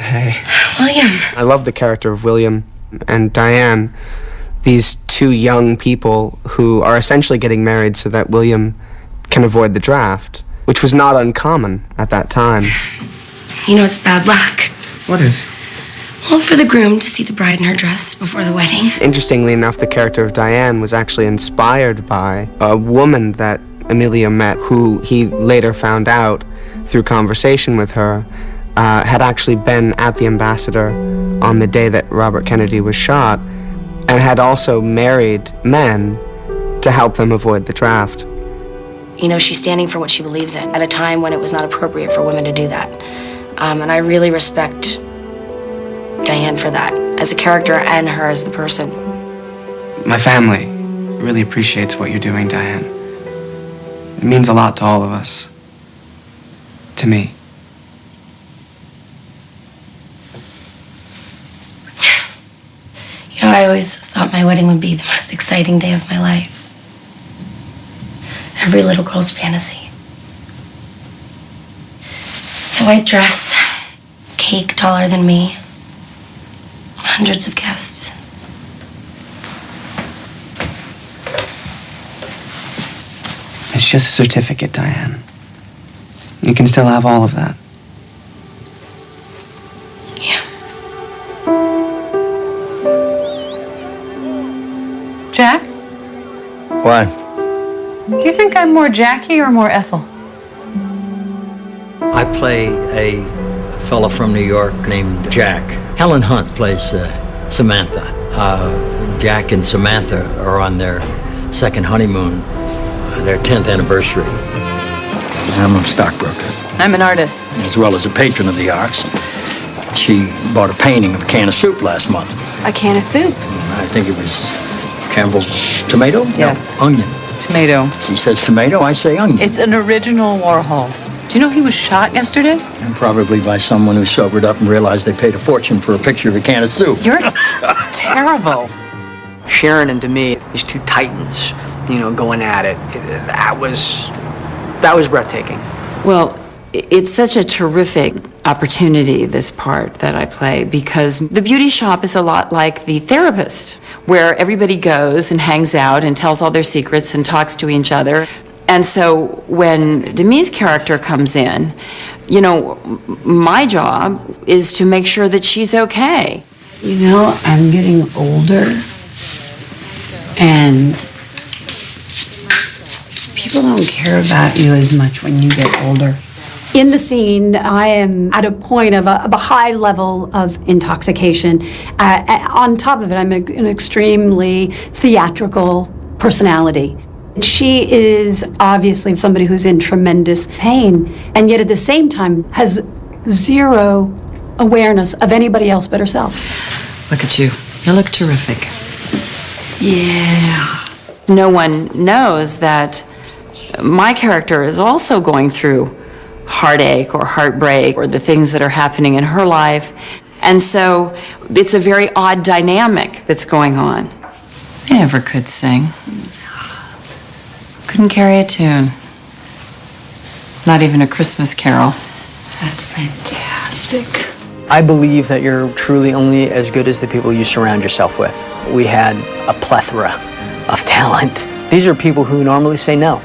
Hey. William. I love the character of William and Diane, these two young people who are essentially getting married so that William can avoid the draft, which was not uncommon at that time. You know it's bad luck. What is? Well, for the groom to see the bride in her dress before the wedding. Interestingly enough, the character of Diane was actually inspired by a woman that Emilio met, who he later found out through conversation with her had actually been at the Ambassador on the day that Robert Kennedy was shot, and had also married men to help them avoid the draft. You know, she's standing for what she believes in at a time when it was not appropriate for women to do that. And I really respect Diane for that, as a character and her as the person. My family really appreciates what you're doing, Diane. It means a lot to all of us. To me. You know, I always thought my wedding would be the most exciting day of my life. Every little girl's fantasy. The white dress, cake taller than me, hundreds of guests. It's just a certificate, Diane. You can still have all of that. Yeah. Jack? What? Do you think I'm more Jackie or more Ethel? I play a fella from New York named Jack. Helen Hunt plays Samantha. Jack and Samantha are on their second honeymoon, their 10th anniversary. I'm a stockbroker, I'm an artist. as well as a patron of the arts. She bought a painting of a can of soup last month. A can of soup? I think it was Campbell's tomato? Yes. No, onion. Tomato. She says tomato, I say onion. It's an original Warhol. Do you know he was shot yesterday? And probably by someone who sobered up and realized they paid a fortune for a picture of a can of soup. You're terrible. Sharon and Demi, these two titans, you know, going at it. That was breathtaking. Well, it's such a terrific opportunity, this part that I play, because the beauty shop is a lot like the therapist, where everybody goes and hangs out and tells all their secrets and talks to each other. And so when Demi's character comes in, you know, my job is to make sure that she's okay. You know, I'm getting older, and people don't care about you as much when you get older. In the scene, I am at a point of a high level of intoxication. On top of it, I'm an extremely theatrical personality. She is obviously somebody who's in tremendous pain, and yet at the same time has zero awareness of anybody else but herself. Look at you. You look terrific. Yeah. No one knows that my character is also going through heartache or heartbreak or the things that are happening in her life. And so it's a very odd dynamic that's going on. I never could sing. Couldn't carry a tune. Not even a Christmas carol. That's fantastic. I believe that you're truly only as good as the people you surround yourself with. We had a plethora of talent. These are people who normally say no,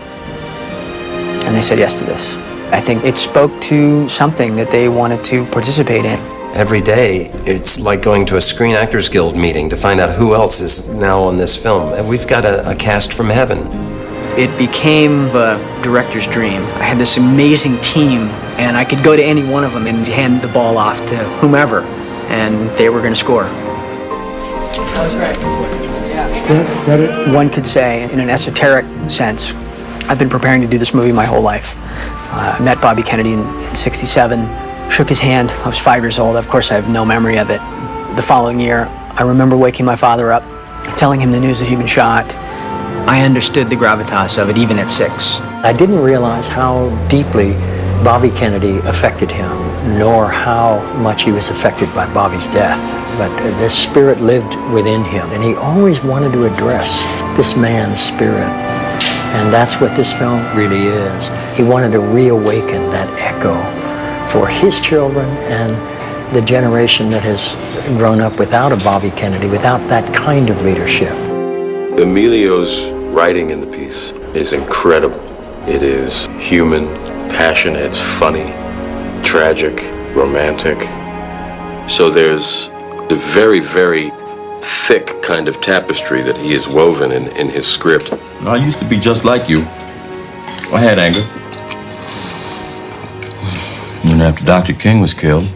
and they said yes to this. I think it spoke to something that they wanted to participate in. Every day, it's like going to a Screen Actors Guild meeting to find out who else is now on this film. And we've got a cast from heaven. It became a director's dream. I had this amazing team, and I could go to any one of them and hand the ball off to whomever, and they were going to score. That was great. Yeah. One could say, in an esoteric sense, I've been preparing to do this movie my whole life. I met Bobby Kennedy in '67, shook his hand. I was 5 years old. Of course, I have no memory of it. The following year, I remember waking my father up, telling him the news that he'd been shot. I understood the gravitas of it, even at 6. I didn't realize how deeply Bobby Kennedy affected him, nor how much he was affected by Bobby's death. But this spirit lived within him, and he always wanted to address this man's spirit. And that's what this film really is. He wanted to reawaken that echo for his children and the generation that has grown up without a Bobby Kennedy, without that kind of leadership. Emilio's writing in the piece is incredible. It is human, passionate, it's funny, tragic, romantic. So there's a very, very thick kind of tapestry that he has woven in his script. I used to be just like you. I had anger. And after Dr. King was killed,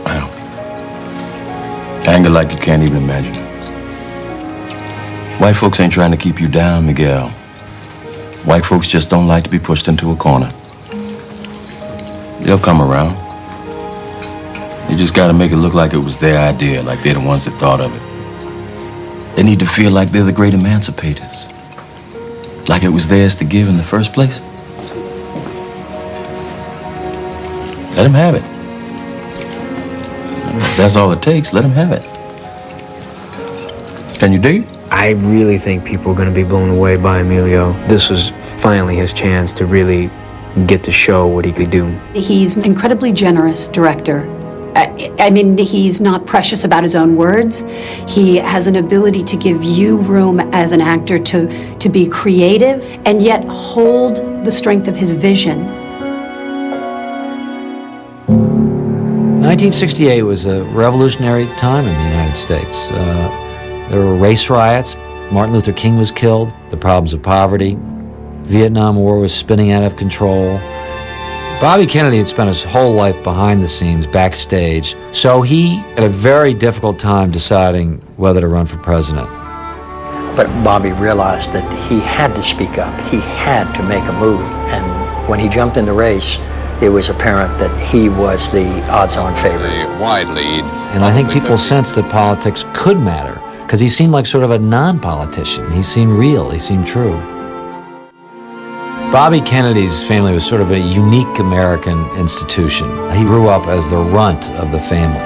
well, anger like you can't even imagine. White folks ain't trying to keep you down, Miguel. White folks just don't like to be pushed into a corner. They'll come around. You just gotta make it look like it was their idea, like they're the ones that thought of it. They need to feel like they're the great emancipators. Like it was theirs to give in the first place. Let them have it. If that's all it takes, let them have it. Can you dig? I really think people are going to be blown away by Emilio. This was finally his chance to really get to show what he could do. He's an incredibly generous director. I mean, he's not precious about his own words. He has an ability to give you room as an actor to be creative and yet hold the strength of his vision. 1968 was a revolutionary time in the United States. There were race riots. Martin Luther King was killed. The problems of poverty. Vietnam War was spinning out of control. Bobby Kennedy had spent his whole life behind the scenes, backstage, so he had a very difficult time deciding whether to run for president. But Bobby realized that he had to speak up. He had to make a move. And when he jumped in the race, it was apparent that he was the odds-on favorite. A wide lead. And I think people sensed that politics could matter, because he seemed like sort of a non-politician. He seemed real, he seemed true. Bobby Kennedy's family was sort of a unique American institution. He grew up as the runt of the family.